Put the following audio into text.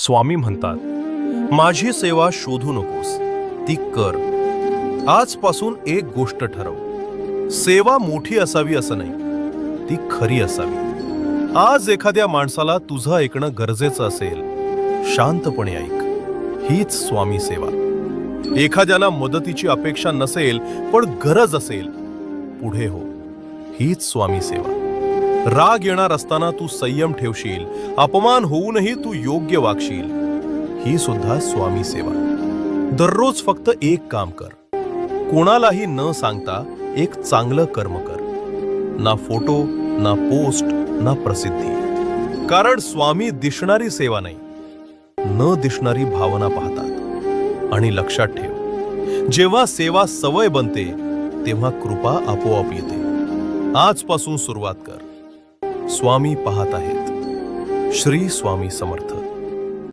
स्वामी म्हणतात, माझी सेवा शोधू नकोस, ती कर. आजपासून एक गोष्ट ठरव, सेवा मोठी असावी असं नाही, ती खरी असावी. आज एखाद्या माणसाला तुझं ऐकणं गरजेचं असेल, शांतपणे ऐक. हीच स्वामी सेवा. एखाद्याला मदतीची अपेक्षा नसेल पण गरज असेल, पुढे हो. हीच स्वामी सेवा. राग येणार असताना तू संयम ठेवशील, अपमान होऊनही तू योग्य वागशील, ही सुद्धा स्वामी सेवा. दररोज फक्त एक काम कर, कोणालाही न सांगता एक चांगलं कर्म कर. ना फोटो, ना पोस्ट, ना प्रसिद्धी. कारण स्वामी दिसणारी सेवा नाही, न दिसणारी भावना पाहतात. आणि लक्षात ठेव, जेव्हा सेवा सवय बनते तेव्हा कृपा आपोआप येते. आजपासून सुरुवात कर. स्वामी पाहत आहेत. श्री स्वामी समर्थ.